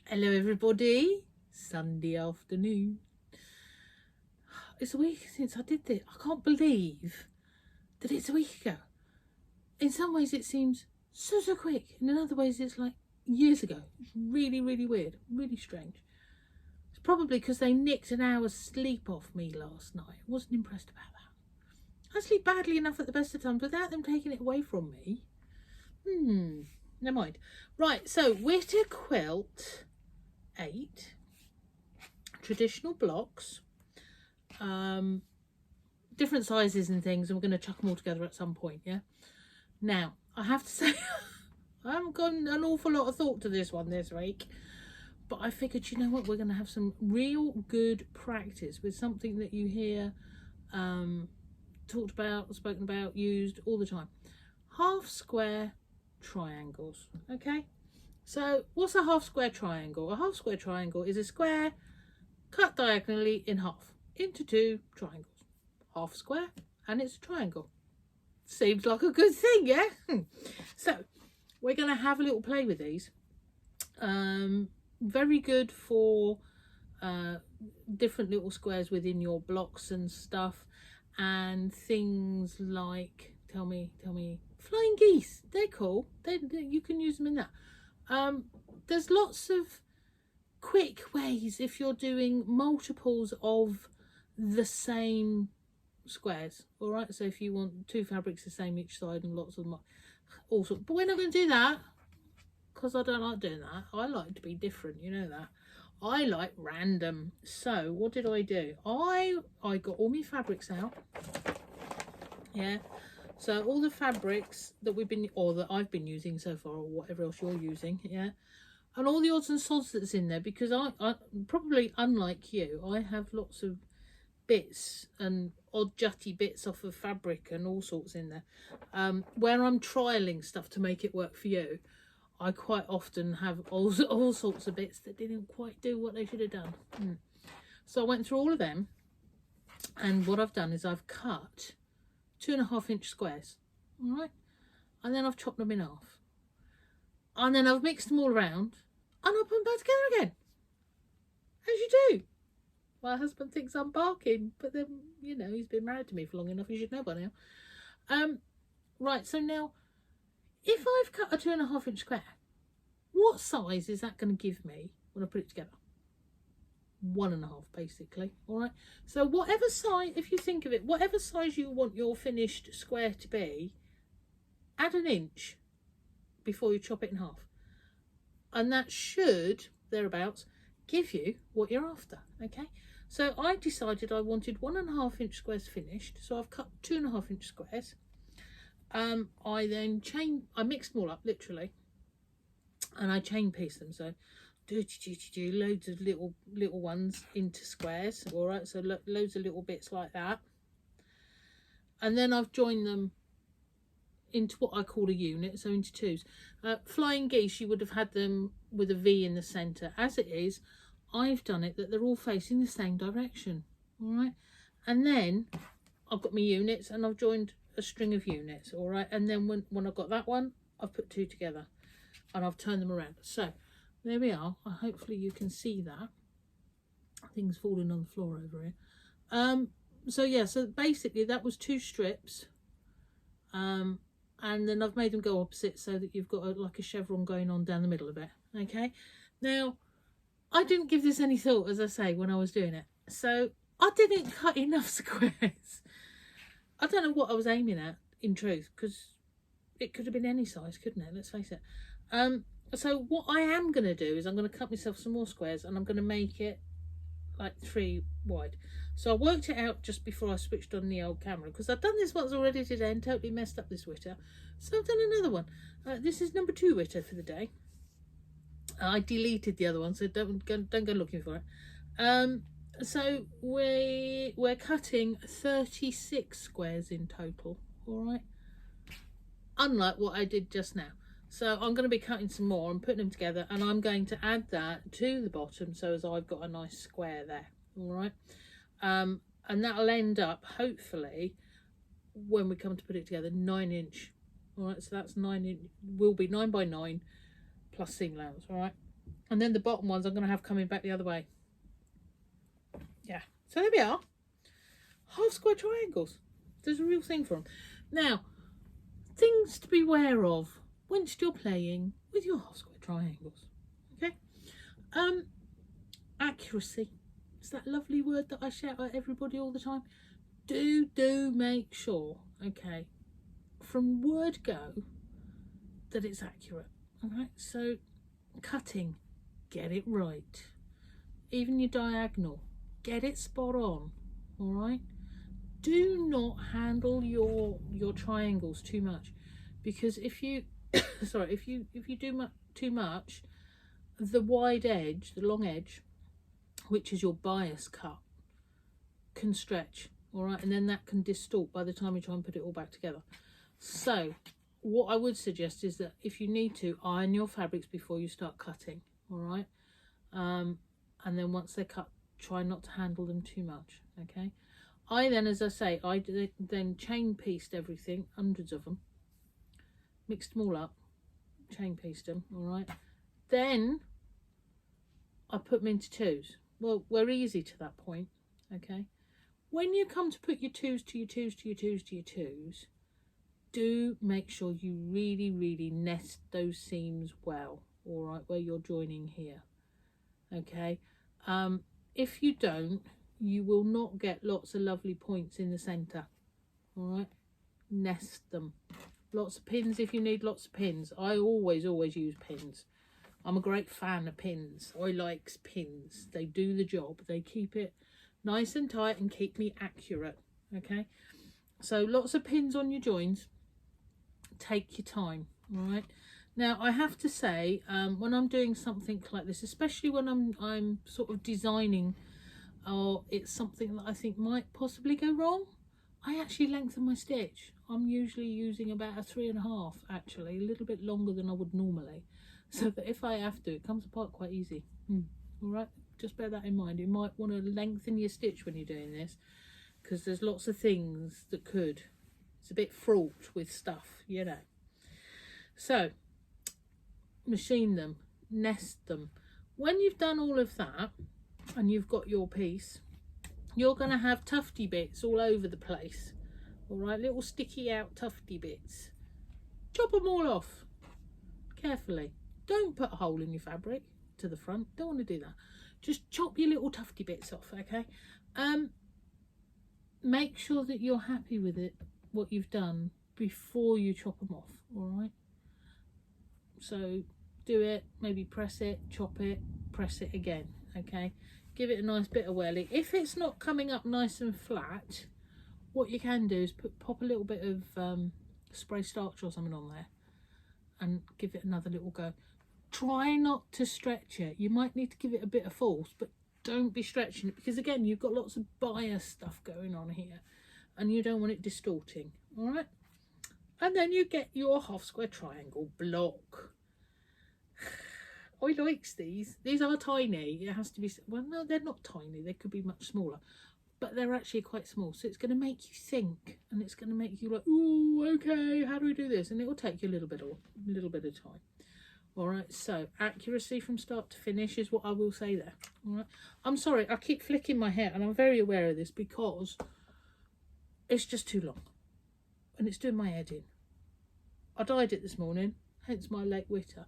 Hello everybody, Sunday afternoon. It's a week since I did this. I can't believe that it's a week ago. In some ways it seems so quick, and in other ways it's like years ago. It's really weird, really strange. It's probably because they nicked an hour's sleep off me last night. I wasn't impressed about that. I sleep badly enough at the best of times without them taking it away from me. Never mind. Right, so Witter Quilt 8 traditional blocks, different sizes and things, and we're going to chuck them all together at some point. Yeah, now I have to say I haven't got an awful lot of thought to this one this week, but I figured, you know what, we're going to have some real good practice with something that you hear talked about, spoken about, used all the time: half square triangles. Okay, so what's a half square triangle? A half square triangle is a square cut diagonally in half into two triangles. Half square, and it's a triangle. Seems like a good thing, yeah? So we're going to have a little play with these. Very good for different little squares within your blocks and stuff, and things like, tell me, flying geese. They're cool. You can use them in that. There's lots of quick ways if you're doing multiples of the same squares. All right, so if you want two fabrics the same each side and lots of them, also, but we're not going to do that because I don't like doing that. I like to be different, you know that. I like random. So what did I do? I got all my fabrics out. Yeah, so all the fabrics that we've been, or that I've been using so far, or whatever else you're using, yeah, and all the odds and sods that's in there, because I probably, unlike you, I have lots of bits and odd jutty bits off of fabric and all sorts in there. Where I'm trialing stuff to make it work for you, I quite often have all sorts of bits that didn't quite do what they should have done. So I went through all of them, and what I've done is I've cut 2.5 inch squares, all right, and then I've chopped them in half, and then I've mixed them all around, and I put them back together again, as you do. My husband thinks I'm barking, but then, you know, he's been married to me for long enough, you should know by now. Right, so now, if I've cut a 2.5 inch square, what size is that going to give me when I put it together? 1.5, basically. All right, so whatever size, if you think of it, whatever size you want your finished square to be, add an inch before you chop it in half, and that should, thereabouts, give you what you're after. Okay, so I decided I wanted 1.5 inch squares finished, so I've cut 2.5 inch squares. I then I mixed them all up literally, and I chain pieced them. So do loads of little ones into squares. All right, so loads of little bits like that, and then I've joined them into what I call a unit, so into twos. Flying geese, you would have had them with a V in the centre. As it is, I've done it that they're all facing the same direction. All right, and then I've got my units, and I've joined a string of units. All right, and then when I've got that one, I've put two together, and I've turned them around. So there we are. Hopefully you can see that. Things falling on the floor over here. So yeah, so basically that was two strips. And then I've made them go opposite so that you've got like a chevron going on down the middle of it. Okay, now I didn't give this any thought, as I say, when I was doing it, so I didn't cut enough squares. I don't know what I was aiming at, in truth, because it could have been any size, couldn't it? Let's face it. So what I am going to do is I'm going to cut myself some more squares, and I'm going to make it like 3 wide. So I worked it out just before I switched on the old camera, because I've done this once already today and totally messed up this Witter. So I've done another one. This is number 2 Witter for the day. I deleted the other one, so don't go looking for it. So we're cutting 36 squares in total. All right, unlike what I did just now. So I'm going to be cutting some more and putting them together, and I'm going to add that to the bottom so as I've got a nice square there. All right, and that'll end up, hopefully, when we come to put it together, 9 inch. All right, so that's 9 inch, will be 9 by 9 plus seam allowance. All right, And then the bottom ones I'm going to have coming back the other way. Yeah, so there we are. Half square triangles. There's a real thing for them. Now, things to be aware of whilst you're playing with your half square triangles. Okay, accuracy. It's that lovely word that I shout at everybody all the time. Do make sure, okay, from word go, that it's accurate. All right, so cutting, get it right. Even your diagonal, get it spot on. All right, do not handle your triangles too much, because if you sorry, if you do too much, the wide edge, the long edge, which is your bias cut, can stretch. All right, and then that can distort by the time you try and put it all back together. So what I would suggest is that if you need to, iron your fabrics before you start cutting. All right, and then once they're cut, try not to handle them too much. Okay, I then, as I say, I then chain pieced everything, hundreds of them, mixed them all up, chain pieced them. All right, then I put them into twos. Well, we're easy to that point. Okay, when you come to put your twos to your twos to your twos to your twos, do make sure you really nest those seams well. All right, where you're joining here. Okay, if you don't, you will not get lots of lovely points in the center. All right, nest them. Lots of pins if you need lots of pins. I always use pins. I'm a great fan of pins. I like pins. They do the job. They keep it nice and tight and keep me accurate. Okay, so lots of pins on your joins. Take your time. All right, now I have to say, when I'm doing something like this, especially when I'm sort of designing, or it's something that I think might possibly go wrong, I actually lengthen my stitch. I'm usually using about a 3.5, actually, a little bit longer than I would normally, so that if I have to, it comes apart quite easy. All right, just bear that in mind. You might want to lengthen your stitch when you're doing this, because there's lots of things that could. It's a bit fraught with stuff, you know. So machine them, nest them. When you've done all of that and you've got your piece, you're going to have tufty bits all over the place. All right, little sticky out tufty bits. Chop them all off carefully. Don't put a hole in your fabric to the front. Don't want to do that. Just chop your little tufty bits off. Okay, make sure that you're happy with it, what you've done, before you chop them off. All right, so do it, maybe press it, chop it, press it again. Okay, give it a nice bit of welly. If it's not coming up nice and flat, what you can do is pop a little bit of spray starch or something on there and give it another little go. Try not to stretch it. You might need to give it a bit of force, but don't be stretching it, because again, you've got lots of bias stuff going on here and you don't want it distorting. All right, and then you get your half square triangle block. I likes these. These are tiny. It has to be, well, no, they're not tiny. They could be much smaller, but they're actually quite small. So it's going to make you think, and it's going to make you like, oh, okay, how do we do this? And it will take you a little bit of time. All right, so accuracy from start to finish is what I will say there. All right, I'm sorry, I keep flicking my hair, and I'm very aware of this because it's just too long, and it's doing my head in. I dyed it this morning, hence my late witter,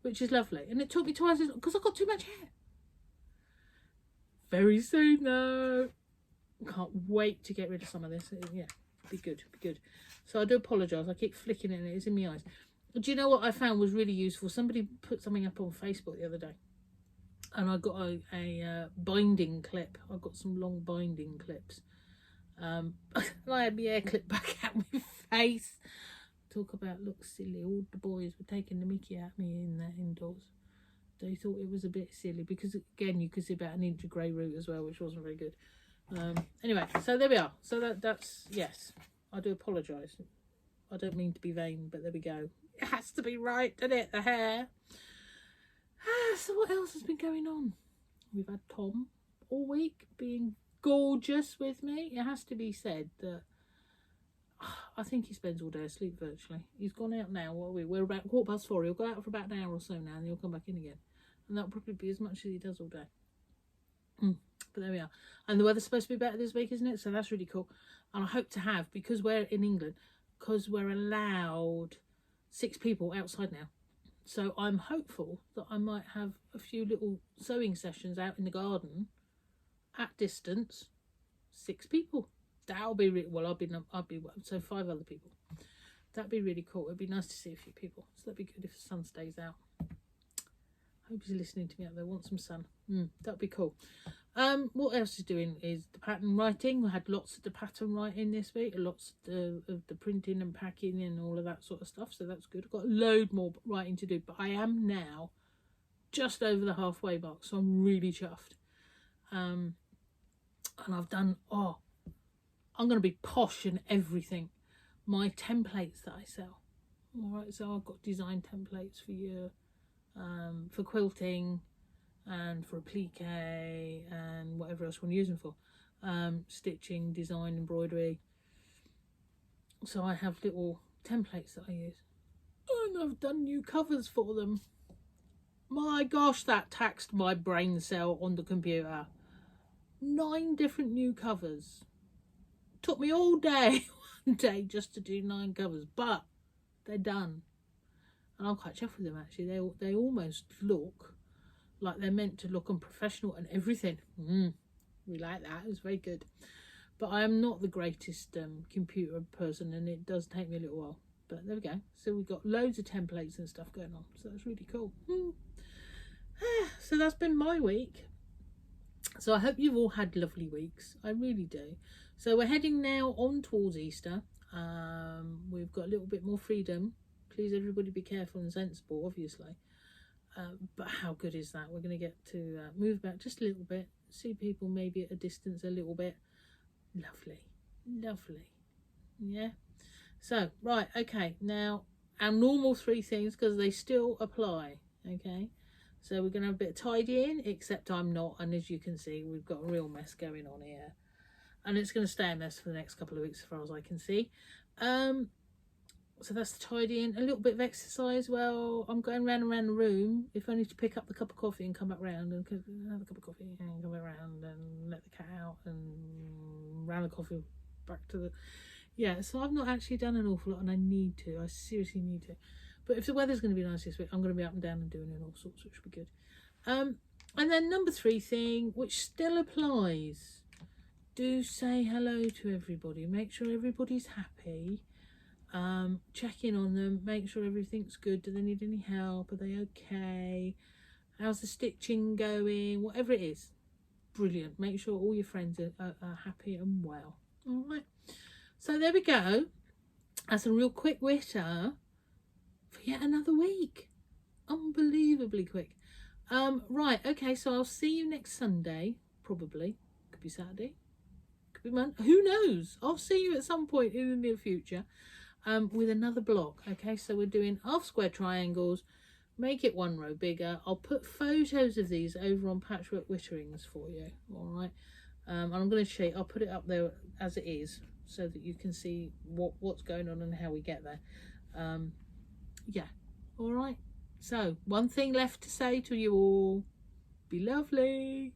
which is lovely, and it took me 2 hours because I've got too much hair. Very soon though, can't wait to get rid of some of this. Yeah, be good. So I do apologise, I keep flicking it and it is in my eyes. Do you know what I found was really useful? Somebody put something up on Facebook the other day, and I got a binding clip. I got some long binding clips. And I had my hair clipped back at my face. Talk about look silly. All the boys were taking the mickey at me in there indoors. They thought it was a bit silly because, again, you could see about an inch of grey root as well, which wasn't very good. Anyway, so there we are. So that's, yes, I do apologise. I don't mean to be vain, but there we go. It has to be right, doesn't it? The hair. So what else has been going on? We've had Tom all week being gorgeous with me. It has to be said that I think he spends all day asleep virtually. He's gone out now. What are we? We're about 4:15. He'll go out for about an hour or so now, and he'll come back in again. and that'll probably be as much as he does all day. But there we are. And the weather's supposed to be better this week, isn't it? So that's really cool. And I hope to have, because we're in England, because we're allowed 6 people outside now. So I'm hopeful that I might have a few little sewing sessions out in the garden at distance. 6 people. That'll be really, well, I'll be so 5 other people. That'd be really cool. It'd be nice to see a few people. So that'd be good if the sun stays out. Hope he's listening to me out there. Want some sun. That'd be cool. What else is doing is the pattern writing. We had lots of the pattern writing this week, lots of the printing and packing and all of that sort of stuff, so that's good. I've got a load more writing to do, but I am now just over the halfway mark, so I'm really chuffed. And I've done, I'm going to be posh and everything. My templates that I sell. Alright, so I've got design templates for you, for quilting, and for applique and whatever else we're using for stitching, design, embroidery. So I have little templates that I use, and I've done new covers for them. My gosh, that taxed my brain cell on the computer. 9 different new covers. Took me all day one day just to do 9 covers, but they're done, and I'm quite chuffed with them actually. They almost look like they're meant to look unprofessional and everything. We like that. It was very good. But I am not the greatest computer person, and it does take me a little while. But there we go. So we've got loads of templates and stuff going on. So that's really cool. So that's been my week. So I hope you've all had lovely weeks. I really do. So we're heading now on towards Easter. We've got a little bit more freedom. Please, everybody, be careful and sensible, obviously. But how good is that? We're going to get to move about just a little bit, see people maybe at a distance a little bit. Lovely, lovely. Yeah. So, right, okay. Now, our normal 3 things, because they still apply, okay? So we're going to have a bit of tidying, except I'm not. And as you can see, we've got a real mess going on here. And it's going to stay a mess for the next couple of weeks as far as I can see. So that's the tidying. A little bit of exercise. Well, I'm going round and round the room, if only to pick up the cup of coffee and come back round and have a cup of coffee and come back round and let the cat out and round the coffee back to the... Yeah, so I've not actually done an awful lot, and I need to. I seriously need to. But if the weather's going to be nice this week, I'm going to be up and down and doing it all sorts, which will be good. And then number 3 thing, which still applies. Do say hello to everybody. Make sure everybody's happy. Check in on them, make sure everything's good. Do they need any help? Are they okay? How's the stitching going? Whatever it is, brilliant. Make sure all your friends are happy and well. All right, so there we go. That's a real quick witter for yet another week. Unbelievably quick. Right, okay, so I'll see you next Sunday. Probably, could be Saturday, could be Monday, who knows. I'll see you at some point in the near future with another block. Okay, so we're doing half square triangles, make it 1 row bigger. I'll put photos of these over on Patchwork Witterings for you. All right, and I'm going to show you, I'll put it up there as it is so that you can see what's going on and how we get there. Yeah, all right, so one thing left to say to you all: be lovely.